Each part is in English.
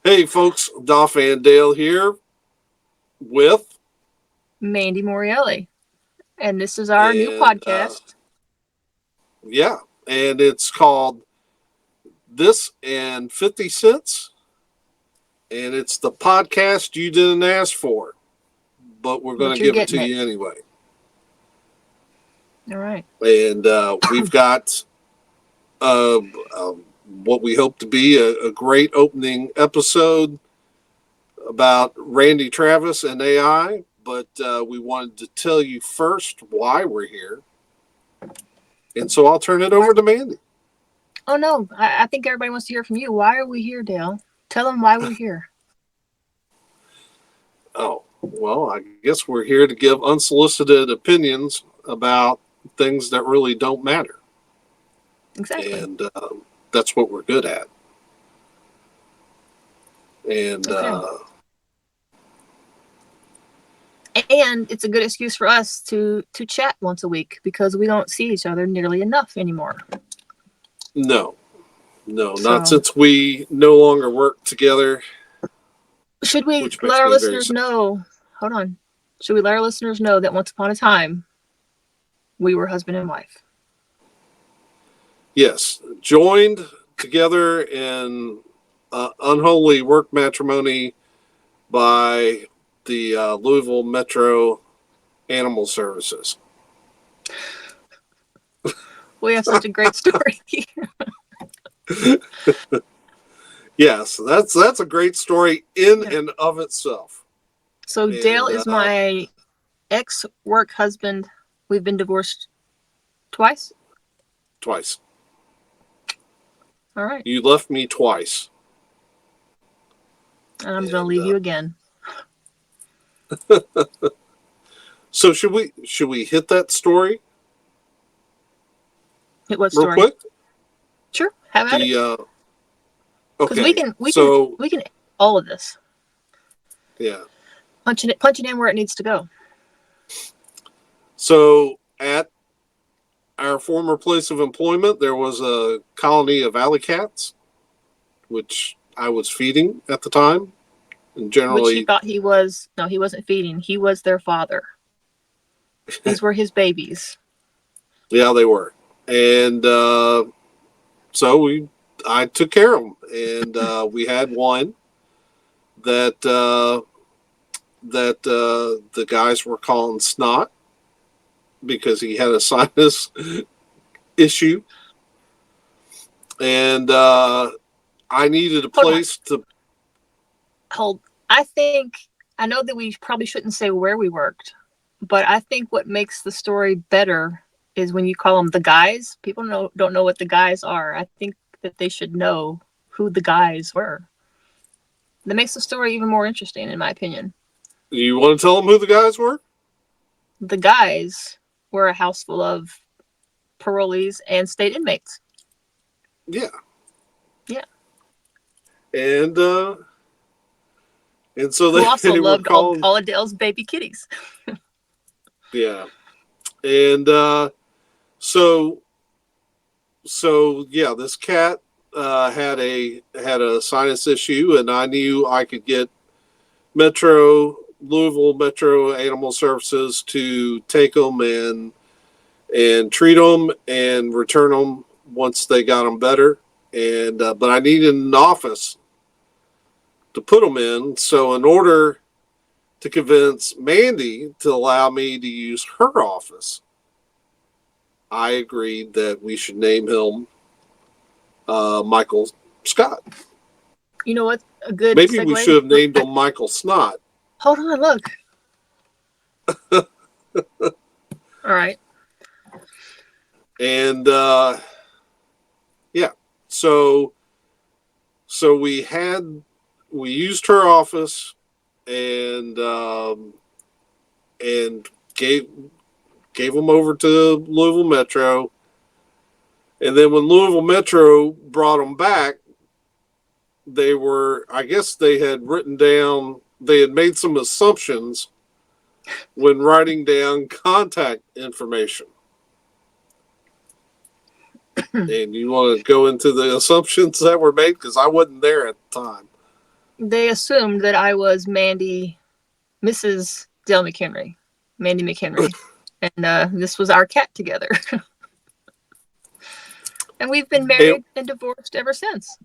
Hey, folks, Doff and Dale here with, Mandy Morielli, and this is our new and podcast. yeah, and it's called This and 50 Cents, and it's the podcast you didn't ask for, but we're going But to you're give it getting to it. you anyway. All right. And we've got uh, uh, what we hope to be a great opening episode about Randy Travis and AI, but we wanted to tell you first why we're here. And so I'll turn it over to Mandy. Oh no, I think everybody wants to hear from you. Why are we here, Dale? Tell them why we're here. Oh, well, I guess we're here to give unsolicited opinions about things that really don't matter. Exactly. And that's what we're good at. And Okay. And it's a good excuse for us to chat once a week because we don't see each other nearly enough anymore. no, no, not So, since we no longer work together, should we which let makes our me very listeners sad. know? Hold on. Should we let our listeners know that once upon a time we were husband and wife? Yes, joined together in unholy work matrimony by the Louisville Metro Animal Services. We have such a great story. Yes, that's a great story in Yeah. and of itself. So Dale And is my ex work husband. We've been divorced twice. twice. All right. You left me twice. And I'm going to And leave you again. so should we hit that story Hit what real story? quick? Sure. Have at it. The Because we okay. can, we can, So we can, all of this. yeah. Punch it in where it needs to go. So at our former place of employment, there was a colony of alley cats, which I was feeding at the time, and Which he generally, thought he was, no, he wasn't feeding. He was their father. These were his babies. yeah, they were. And so I took care of them, and we had one that the guys were calling Snot because he had a sinus issue, and I needed a Hold on. place to. Hold. I think, I know that we probably shouldn't say where we worked, but I think what makes the story better is when you call them the guys. People don't know what the guys are. I think that they should know who the guys were. That makes the story even more interesting, in my opinion. You want to tell them who the guys were? The guys were a house full of parolees and state inmates. Yeah, Yeah. and uh, and so Who also they were loved calling. all Adele's baby kitties. Yeah, and so yeah, this cat had a sinus issue, and I knew I could get Louisville Metro Animal Services to take them and treat them and return them once they got them better. And but I needed an office to put them in. So in order to convince Mandy to allow me to use her office, I agreed that we should name him Michael Scott. You know what? A good Maybe we segue. should have named him Michael Snot. Hold on, look. All right. And yeah, so we used her office and and gave them over to Louisville Metro. And then when Louisville Metro brought them back, they were, I guess they had written down, they had made some assumptions when writing down contact information. And you want to go into the assumptions that were made? Because I wasn't there at the time. They assumed that I was Mrs. Dale McHenry, Mandy McHenry, and this was our cat together. And we've been And, married and divorced ever since.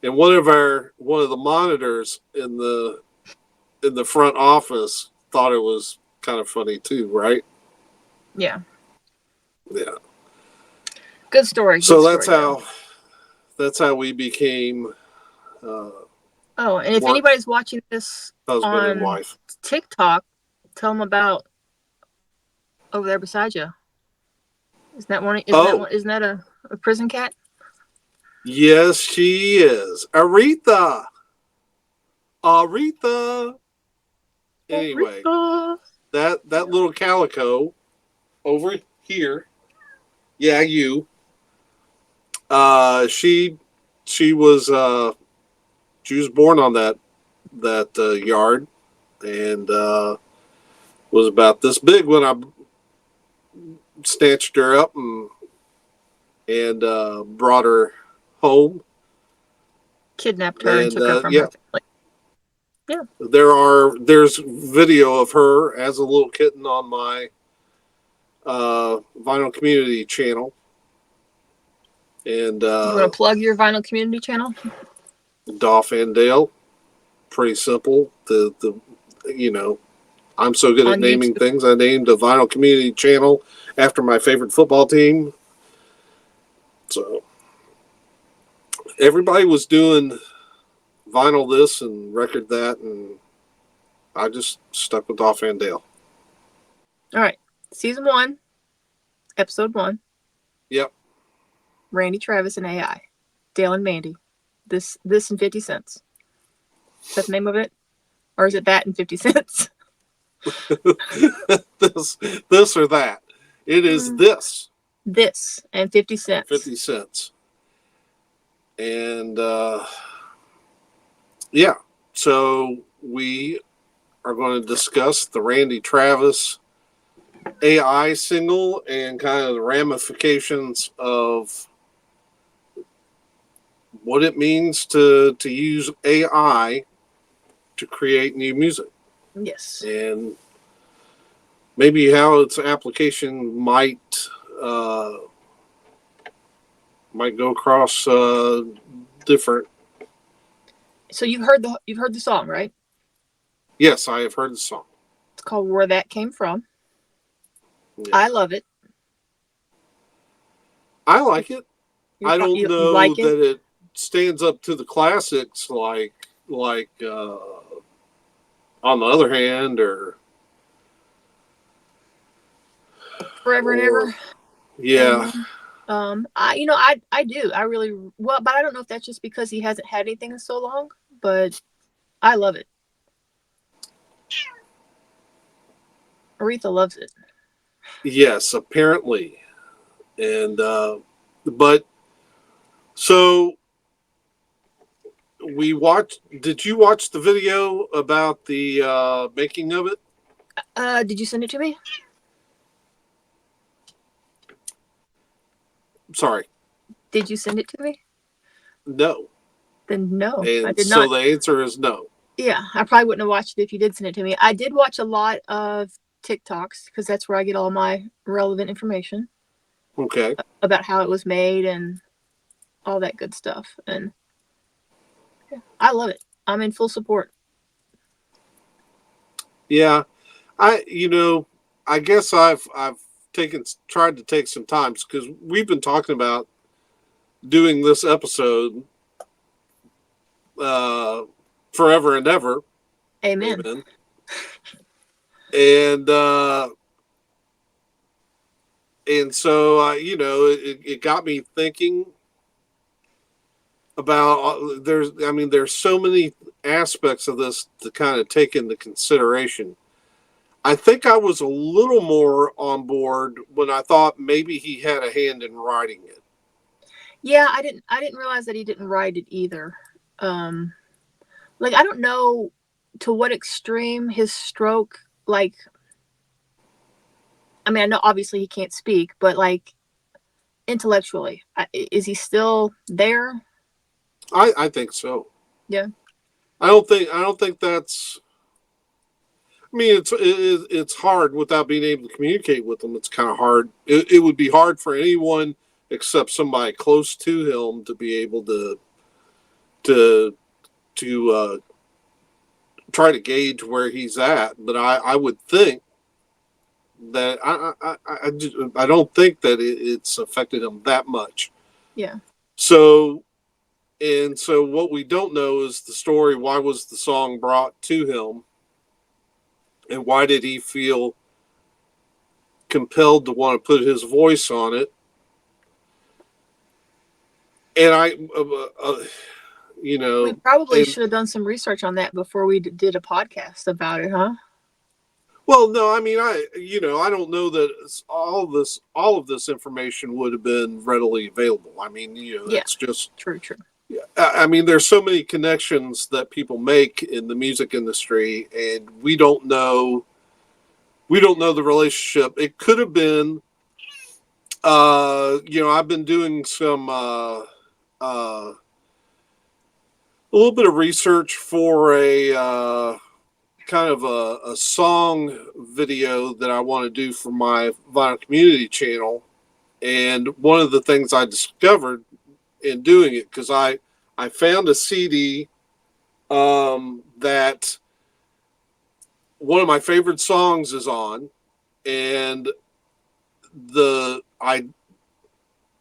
and one of the monitors in the front office thought it was kind of funny too, right? Yeah. Yeah. Good story. So Good story, that's how we became uh, Oh, and if work anybody's watching this husband and on wife. TikTok, tell them about over there beside you. Isn't that one? Isn't that Oh, one? Isn't that a prison cat? yes, she is. Aretha. Aretha. Anyway, Aretha. that little calico over here. Yeah, you. She was she was born on that yard and was about this big when I snatched her up and brought her home. Kidnapped her and And took her from yeah, her family. Yeah. there's video of her as a little kitten on my vinyl community channel. And You want to plug your vinyl community channel? Dolph and Dale, pretty simple. I'm so good at On naming YouTube. things. I named a vinyl community channel after my favorite football team. So everybody was doing vinyl this and record that, and I just stuck with Dolph and Dale. All right. Season 1, episode 1. Yep. Randy Travis and AI. Dale and Mandy. This and 50 cents. Is that the name of it? Or is it that and 50 cents? this or that. It is this. This and 50 cents. 50 cents. And yeah, so we are going to discuss the Randy Travis AI single and kind of the ramifications of what it means to use AI to create new music. Yes. And maybe how its application might go across different. So you've heard the song, right? Yes, I have heard the song. It's called Where That Came From. Yeah. I love it. I like it. I don't know like that it stands up to the classics like On the Other Hand or Forever and Ever. Yeah. I do. I really well, but I don't know if that's just because he hasn't had anything in so long, but I love it. Aretha loves it. Yes, apparently. And but so we watched. Did you watch the video about the making of it? Did you send it to me? Sorry. Did you send it to me? No. Then no, And I did so not. the answer is no. Yeah, I probably wouldn't have watched it if you did send it to me. I did watch a lot of TikToks because that's where I get all my relevant information Okay. about how it was made and all that good stuff. And yeah, I love it. I'm in full support. Yeah. I guess I've tried to take some time because we've been talking about doing this episode forever and ever. Amen. Amen. And so it got me thinking about there's so many aspects of this to kind of take into consideration. I think I was a little more on board when I thought maybe he had a hand in writing it. Yeah, I didn't realize that he didn't write it either. Like I don't know to what extreme his stroke, like, I mean, I know obviously he can't speak, but like intellectually, is he still there? I think so. Yeah. I don't think that's. I mean, it's hard without being able to communicate with them. It's kind of hard. It would be hard for anyone except somebody close to him to be able to to try to gauge where he's at. But I would think that I don't think that it's affected him that much. Yeah. So so what we don't know is the story. Why was the song brought to him, and why did he feel compelled to want to put his voice on it? And We probably and should have done some research on that before we did a podcast about it, huh? well, no, I mean, I don't know that all of this information would have been readily available. I mean, Yeah. it's just, True, true. I mean, there's so many connections that people make in the music industry, and we don't know the relationship. It could have been, I've been doing some, a little bit of research for a, kind of a song video that I want to do for my Vinyl Community channel. And one of the things I discovered in doing it, because I found a CD that one of my favorite songs is on, and I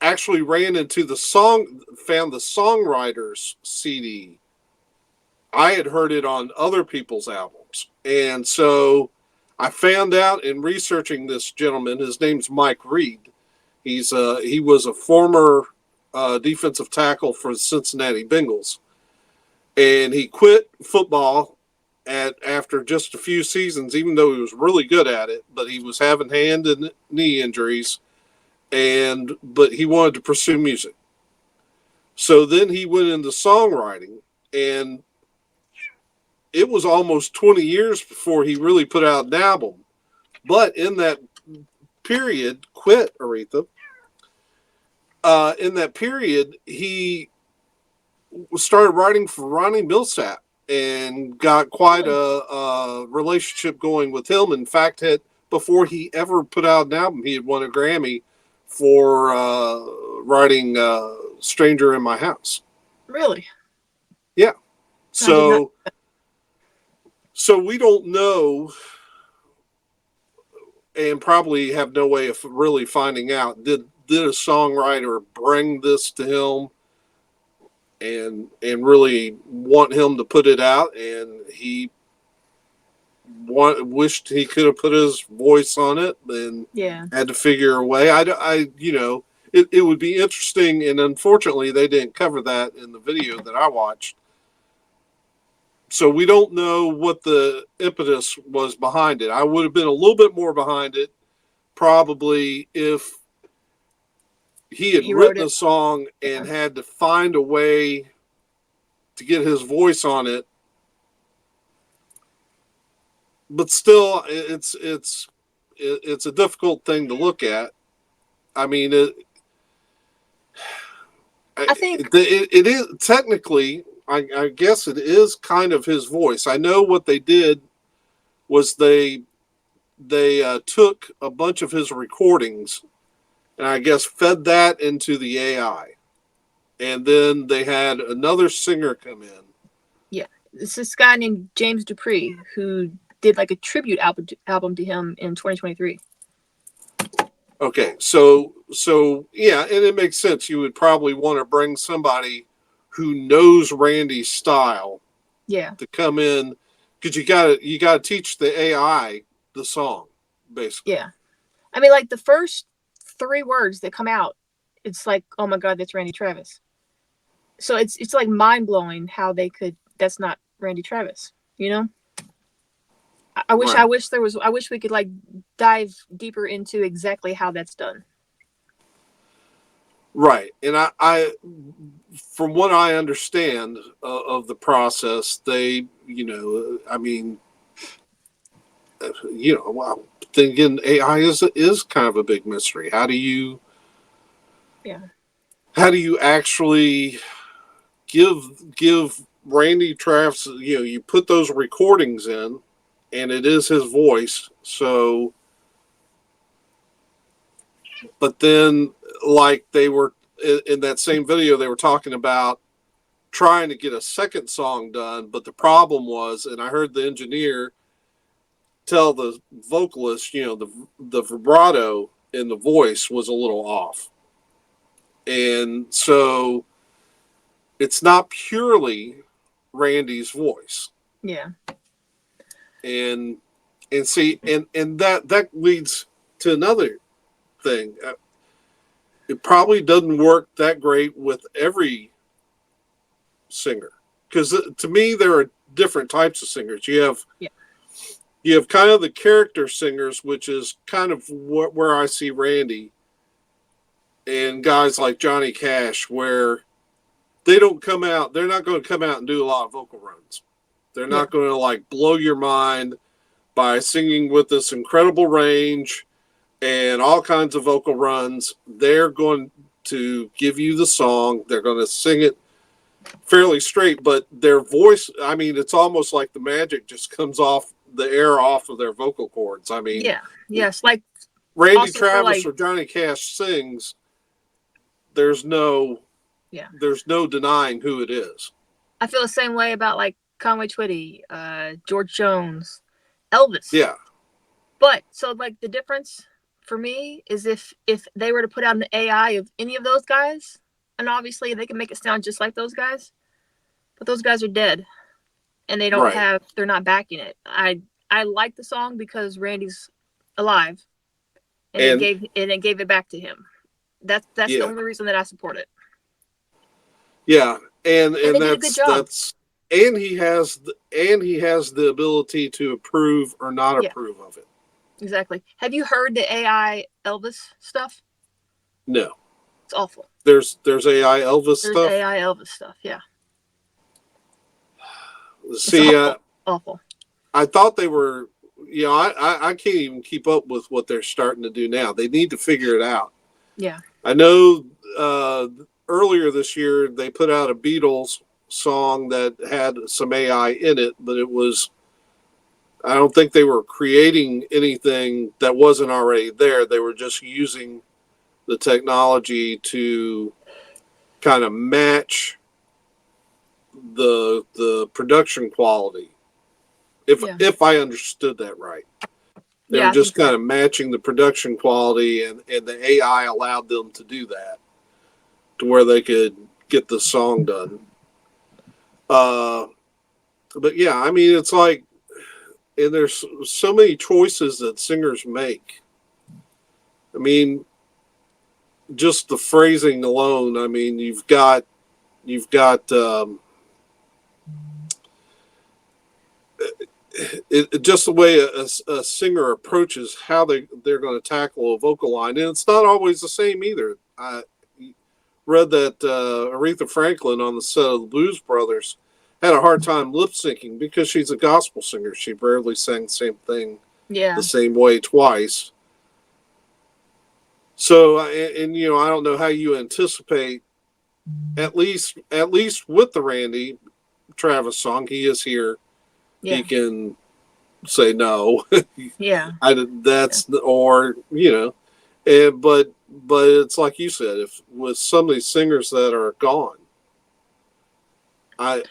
actually ran into found the songwriter's CD. I had heard it on other people's albums. And so I found out in researching this gentleman, his name's Mike Reed. He was a former defensive tackle for the Cincinnati Bengals. And he quit football after just a few seasons, even though he was really good at it, but he was having hand and knee injuries, but he wanted to pursue music. So then he went into songwriting, and it was almost 20 years before he really put out an album. But in that period, Aretha. In that period, he started writing for Ronnie Millsap and got quite a relationship going with him. In fact, before he ever put out an album, he had won a Grammy for writing "Stranger in My House." Really? Yeah. So we don't know, and probably have no way of really finding out. Did a songwriter bring this to him and really want him to put it out, and he wished he could have put his voice on it, and had to figure a way. It would be interesting, and unfortunately they didn't cover that in the video that I watched. So we don't know what the impetus was behind it. I would have been a little bit more behind it probably if he had written a song and had to find a way to get his voice on it. But still, it's a difficult thing to look at. I mean, I think it is technically. I guess it is kind of his voice. I know what they did was they took a bunch of his recordings and I guess fed that into the AI. And then they had another singer come in. Yeah. It's this guy named James Dupree who did like a tribute album to him in 2023. Okay. So yeah, and it makes sense. You would probably want to bring somebody who knows Randy's style, to come in, because you gotta teach the AI the song, basically. Yeah, I mean, like the first 3 words that come out, it's like, oh my God, that's Randy Travis. So it's like mind blowing how they could. That's not Randy Travis, you know. I wish we could like dive deeper into exactly how that's done. Right, and I from what I understand of the process, they, I mean, well, then again, AI is kind of a big mystery. How do you actually give Randy Travis, you put those recordings in, and it is his voice. So, but then, like they were in that same video, they were talking about trying to get a second song done, but the problem was, and I heard the engineer tell the vocalist, the vibrato in the voice was a little off. And so it's not purely Randy's voice. Yeah. And see, and that leads to another thing. It probably doesn't work that great with every singer, because to me there are different types of singers. You have kind of the character singers, which is kind of where I see Randy, and guys like Johnny Cash, where they're not going to come out and do a lot of vocal runs. They're not going to like blow your mind by singing with this incredible range and all kinds of vocal runs. They're going to give you the song. They're going to sing it fairly straight, but their voice, I mean, it's almost like the magic just comes off the air off of their vocal cords. I mean, yes, like Randy Travis or Johnny Cash sings, there's no denying who it is. I feel the same way about like Conway Twitty, George Jones, Elvis. Yeah. But so like the difference for me is if they were to put out an AI of any of those guys, and obviously they can make it sound just like those guys, but those guys are dead and they don't they're not backing it. I like the song because Randy's alive and it gave it back to him. That's the only reason that I support it. Yeah. And they did a good job. that's and he has the ability to approve or not approve of it. Exactly. Have you heard the AI Elvis stuff? No. It's awful. There's AI Elvis stuff? There's AI Elvis stuff, yeah. See, awful. I thought they were, I can't even keep up with what they're starting to do now. They need to figure it out. Yeah. I know earlier this year they put out a Beatles song that had some AI in it, but I don't think they were creating anything that wasn't already there. They were just using the technology to kind of match the production quality. If I understood that right. They were just kind of matching the production quality, and the AI allowed them to do that to where they could get the song done. But yeah, I mean, it's like, and there's so many choices that singers make. I mean, just the phrasing alone. I mean, you've got just the way a singer approaches how they're going to tackle a vocal line, and it's not always the same either. I read that Aretha Franklin on the set of the Blues Brothers had a hard time lip syncing because she's a gospel singer. She rarely sang the same thing the same way twice. So, and I don't know how you anticipate, at least with the Randy Travis song, he is here. Yeah. He can say no. Yeah. Or, but it's like you said, if with some of these singers that are gone, I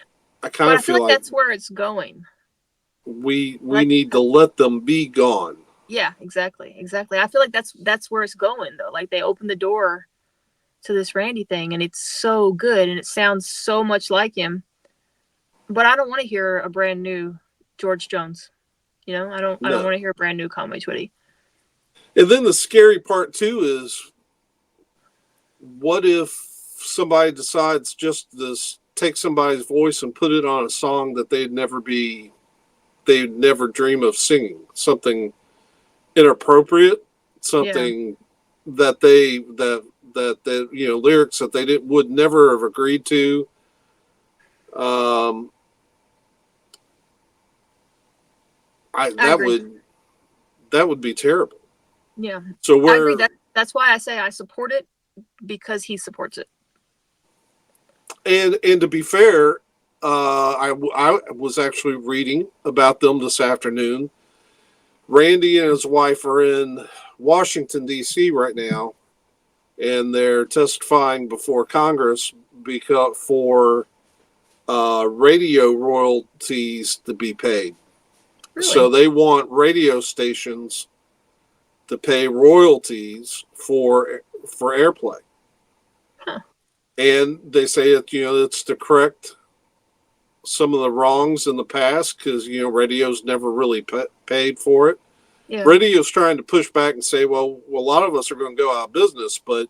kind of feel like that's where it's going. We need to let them be gone. Yeah, exactly. I feel like that's where it's going though. Like they opened the door to this Randy thing, and it's so good, and it sounds so much like him. But I don't want to hear a brand new George Jones. I don't want to hear a brand new Conway Twitty. And then the scary part too is, what if somebody decides just to take somebody's voice and put it on a song that they'd never dream of singing, something inappropriate, something that lyrics that they would never have agreed to. That would be terrible. Yeah. So I agree. That's why I say I support it, because he supports it. And to be fair, I was actually reading about them this afternoon. Randy and his wife are in Washington, D.C. right now, and they're testifying before Congress because for radio royalties to be paid. So Really? they want radio stations to pay royalties for airplay, Huh. and they say that it's to correct some of the wrongs in the past because radio's never really paid for it. Yeah. Radio's trying to push back and say, well, a lot of us are going to go out of business, but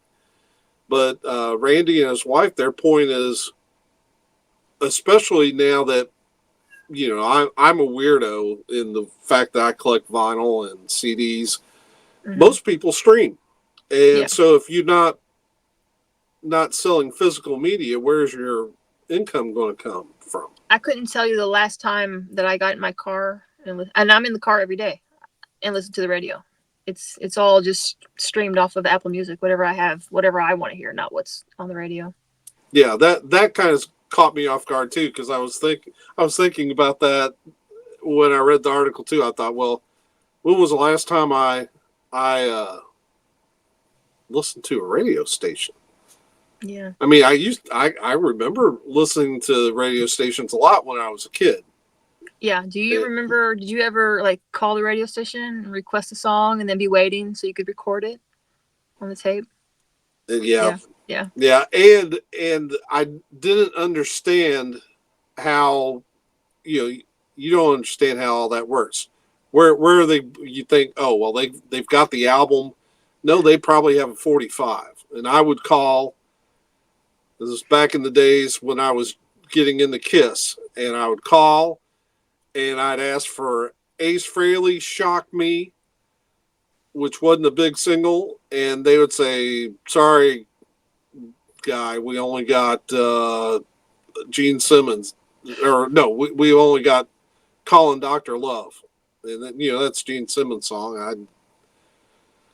Randy and his wife, their point is, especially now that I'm a weirdo in the fact that I collect vinyl and CDs. Mhm. Most people stream, and Yeah. so if you're not selling physical media, where's your income going to come from? I couldn't tell you the last time that I got in my car and I'm in the car every day and listen to the radio. It's all just streamed off of Apple Music, whatever I have, whatever I want to hear, not what's on the radio. Yeah, that kind of caught me off guard too because I was thinking about that when I read the article too. I thought, well, when was the last time I listened to a radio station? Yeah. I mean, I remember listening to radio stations a lot when I was a kid. Yeah. Do you It- remember, did you ever like call the radio station and request a song and then be waiting so you could record it on the tape? yeah, Yeah. yeah, and I didn't understand how you don't understand how all that works. Where are they? You think, oh well, they've got the album. No, they probably have a 45. And I would call. This is back in the days when I was getting into Kiss, and I would call, and I'd ask for Ace Frehley, "Shock Me," which wasn't a big single, and they would say, "Sorry, guy, we only got Gene Simmons, or no, we only got Calling Dr. Love." And then, that's Gene Simmons' song. I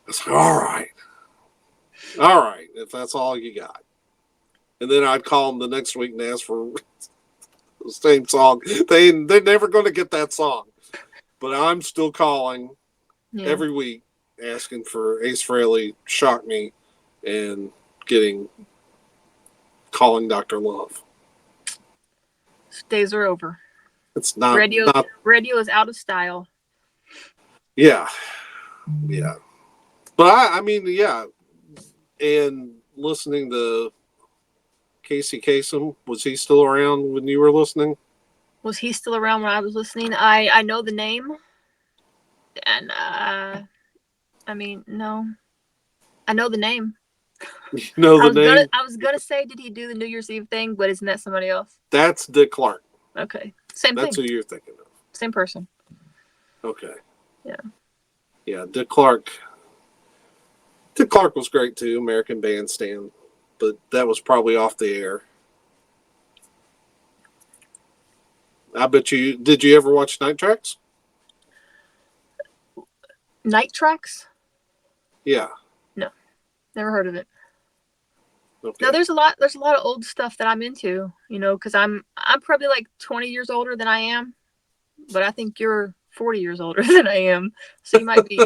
was like, all right, if that's all you got. And then I'd call them the next week and ask for the same song. They're never going to get that song. But I'm still calling every week asking for Ace Frehley, "Shock Me," and getting Calling Dr. Love. Days are over. It's not Radio is out of style. Yeah. But I mean, yeah. And listening to Casey Kasem, was he still around when you were listening? Was he still around when I was listening? I know the name, and I mean, no, I know the name. You know the name? I was gonna say, did he do the New Year's Eve thing? But isn't that somebody else? That's Dick Clark. Okay, same That's thing. who you're thinking of. Same person. Okay. Yeah. Yeah, Dick Clark. Dick Clark was great too, American Bandstand, but that was probably off the air. I bet you. Did you ever watch Night Tracks? Night Tracks? Yeah. No, never heard of it. Okay. No, there's a lot of old stuff that I'm into, because I'm probably like 20 years older than I am, but I think you're 40 years older than I am, so you might be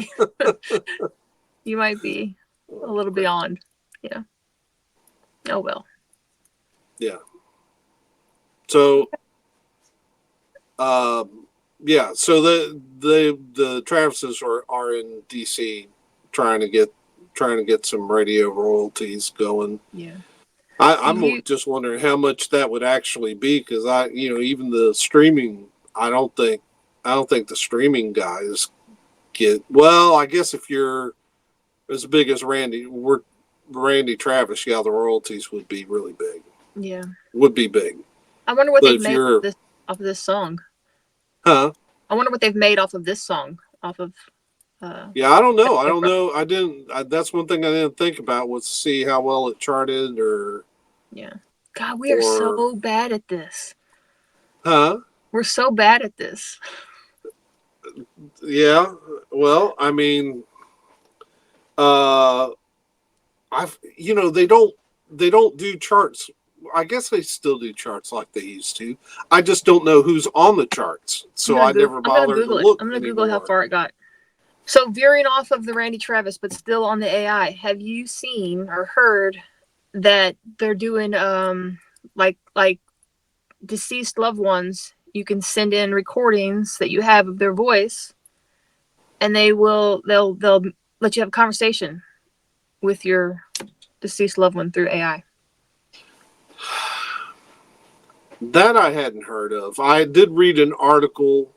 you might be a little beyond. Yeah. Oh well. Yeah. So, yeah. So the Travises are in DC trying to get some radio royalties going. Yeah. I'm just wondering how much that would actually be because even the streaming, I don't think the streaming guys get. Well, I guess if you're as big as Randy Travis, yeah, the royalties would be really big. Yeah. Would be big. I wonder what they've made off of this song. Huh? I wonder what they've made off of this song. Yeah, I don't know. I didn't. That's one thing I didn't think about was see how well it charted or. Yeah. God, we are so bad at this. Huh? We're so bad at this. Yeah. Well, I mean, they don't do charts I guess they still do charts like they used to. I just don't know who's on the charts, so I never I'm gonna bothered to Google it. look I'm gonna Google how anymore. far it got. So veering off of the Randy Travis, but still on the AI, have you seen or heard that they're doing like deceased loved ones? You can send in recordings that you have of their voice, and they'll let you have a conversation with your deceased loved one through AI. That I hadn't heard of. I did read an article,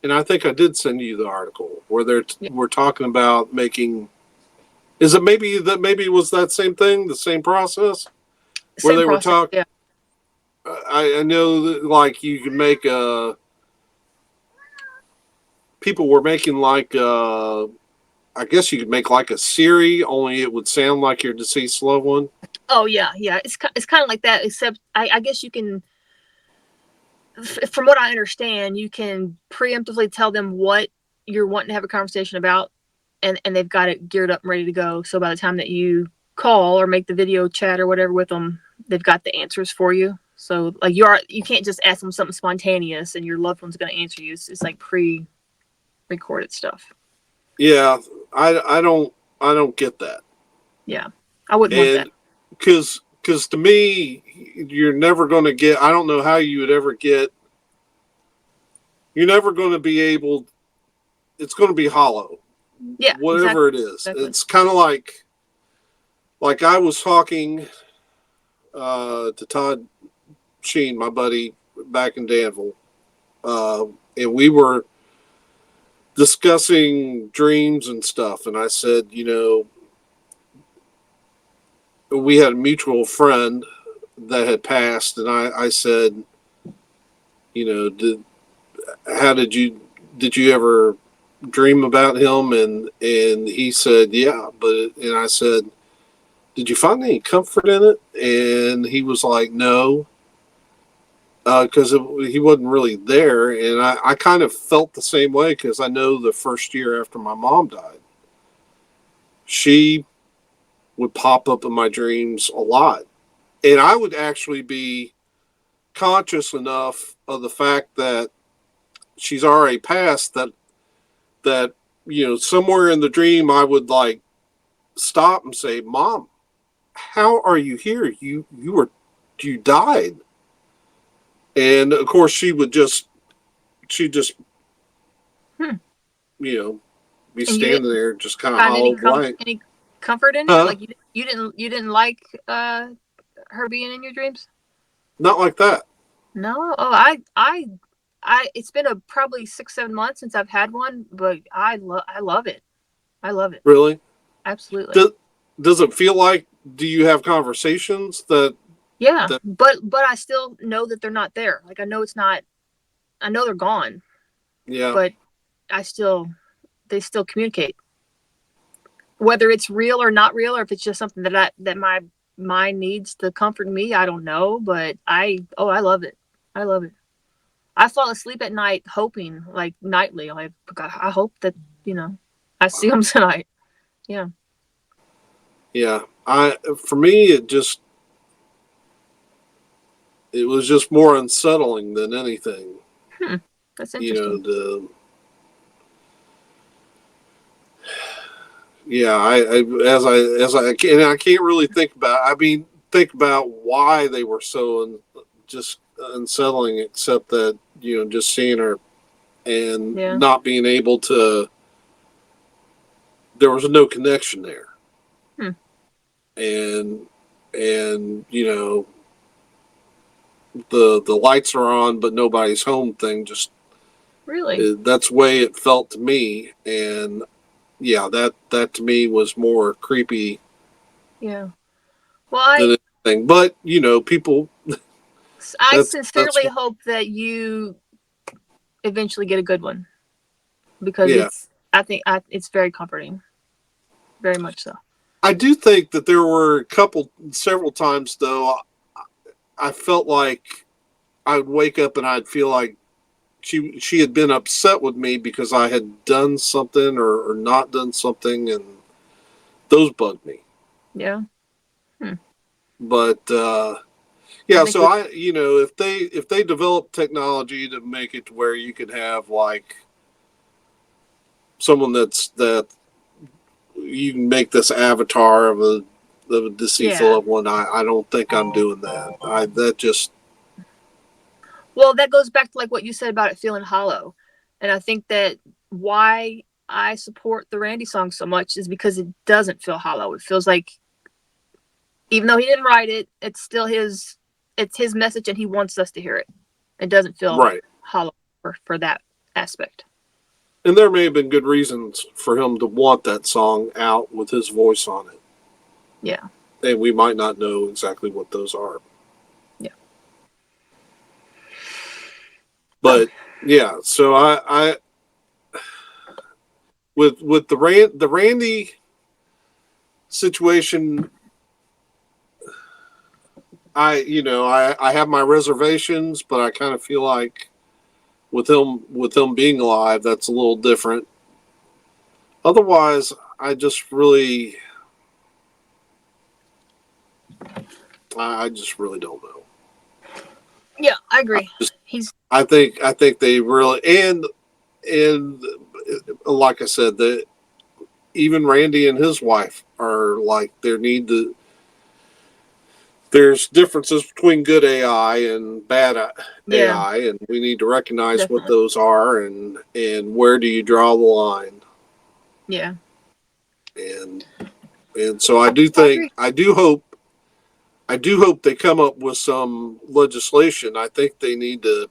and I think I did send you the article where we're talking about making. Is it maybe it was that same thing, the same process where Same they were process, talking? yeah. I know that like you can make a. People were making like I guess you could make like a Siri, only it would sound like your deceased loved one. Oh yeah. It's kind of like that, except I guess you can. From what I understand, you can preemptively tell them what you're wanting to have a conversation about, and they've got it geared up and ready to go. So by the time that you call or make the video chat or whatever with them, they've got the answers for you. So like you can't just ask them something spontaneous and your loved one's going to answer you. It's like pre-recorded stuff. Yeah, I don't get that. Yeah, I wouldn't want that. And because to me, you're never going to get. I don't know how you would ever get. You're never going to be able. It's going to be hollow. Yeah, Whatever it is, exactly. it's kind of like I was talking to Todd Sheen, my buddy back in Danville, and we were discussing dreams and stuff. And I said, we had a mutual friend that had passed, and I said, did you ever dream about him? And he said, yeah, and I said, did you find any comfort in it? And he was like, no, because he wasn't really there. And I kind of felt the same way, because I know the first year after my mom died, she would pop up in my dreams a lot. And I would actually be conscious enough of the fact that she's already passed that somewhere in the dream I would like stop and say, Mom, how are you here? You died. And of course she'd just Hmm. be And standing there just kind of find hollow blank. any comfort in it? Huh? Like you didn't like her being in your dreams? Not like that. No. Oh, it's been probably 6-7 months since I've had one, but I love it. I love it. Really? Absolutely. Does it feel like, do you have conversations that? Yeah, but I still know that they're not there. Like I know they're gone, Yeah. but they still communicate. Whether it's real or not real, or if it's just something that my mind needs to comfort me, I don't know. But I love it. I love it. I fall asleep at night hoping, like nightly, like I hope that I see them tonight. Yeah. Yeah. For me, it was just more unsettling than anything. That's interesting. I can't really think about why they were so just unsettling, except that just seeing her and not being able to. There was no connection there, and the lights are on but nobody's home thing. Just really, that's the way it felt to me, and yeah, that to me was more creepy. Yeah. Well, than anything. But people. I sincerely hope that you eventually get a good one, because I think it's very comforting, very much so. I do think that there were several times though, I felt like I would wake up and I'd feel like she had been upset with me because I had done something or not done something, and those bugged me. Yeah. But yeah, so if they develop technology to make it to where you could have like someone that you can make this avatar of a deceased Yeah. loved one, I don't think I'm doing that. That just Well, that goes back to like what you said about it feeling hollow. And I think that why I support the Randy song so much is because it doesn't feel hollow. It feels like even though he didn't write it, it's his message and he wants us to hear it. It doesn't feel right. hollow for that aspect. And there may have been good reasons for him to want that song out with his voice on it. Yeah. And we might not know exactly what those are. Yeah. But yeah, so I with the Randy situation, I have my reservations, but I kind of feel like with him being alive, that's a little different. Otherwise, I just really don't know. Yeah, I agree. I think they really and like I said, that even Randy and his wife are like there's differences between good AI and bad AI, and we need to recognize definitely what those are and where do you draw the line. Yeah. And so I do hope they come up with some legislation. I think they need to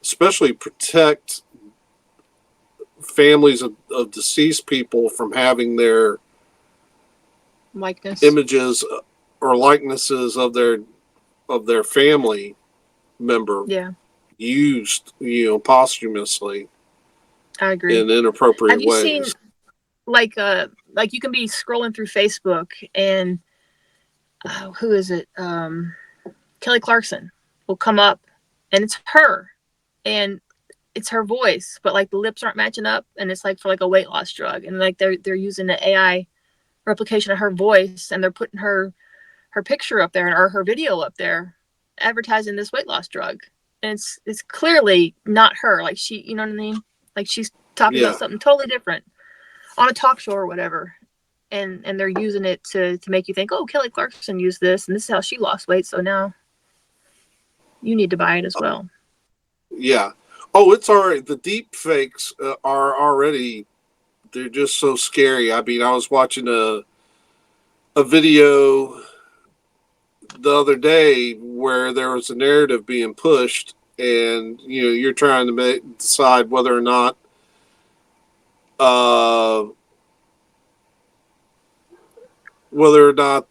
especially protect families of deceased people from having their likeness images or likenesses of their family member used, posthumously. I agree. In inappropriate Have you ways. seen like you can be scrolling through Facebook and who is it? Kelly Clarkson will come up and it's her and it's her voice, but like the lips aren't matching up and it's like for like a weight loss drug and like they're using the AI replication of her voice and they're putting her picture up there or her video up there advertising this weight loss drug. And it's clearly not her. Like she, you know what I mean? Like she's talking about something totally different on a talk show or whatever. And they're using it to make you think, oh, Kelly Clarkson used this and this is how she lost weight. So now you need to buy it as well. Yeah. Oh, it's all right. The deep fakes are already, they're just so scary. I mean, I was watching a video the other day where there was a narrative being pushed and, you're trying to decide whether or not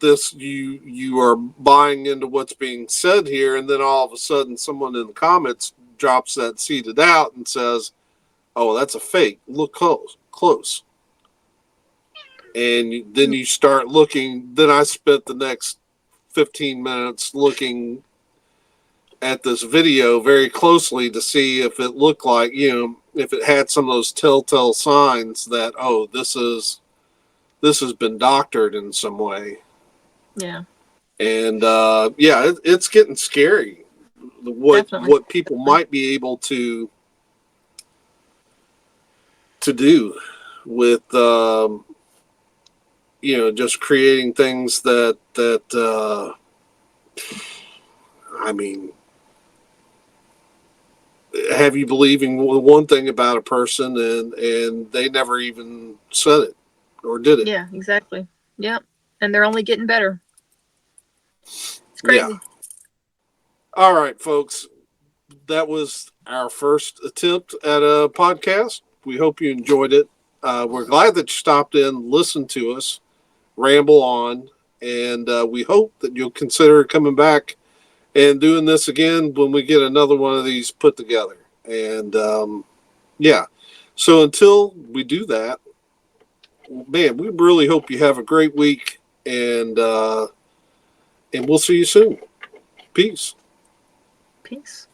this you are buying into what's being said here, and then all of a sudden someone in the comments drops that seeded out and says, "Oh, that's a fake. Look close." And then you start looking. Then I spent the next 15 minutes looking at this video very closely to see if it looked like, if it had some of those telltale signs that, oh, this has been doctored in some way. Yeah. And it's getting scary. What people might be able to do with just creating things that I mean, have you believing one thing about a person and they never even said it or did it. Yeah, exactly. Yeah, and they're only getting better. It's crazy. Yeah. All right, folks. That was our first attempt at a podcast. We hope you enjoyed it. We're glad that you stopped in, listened to us, ramble on, and we hope that you'll consider coming back and doing this again when we get another one of these put together. And so until we do that, man, we really hope you have a great week, and we'll see you soon. Peace. Peace.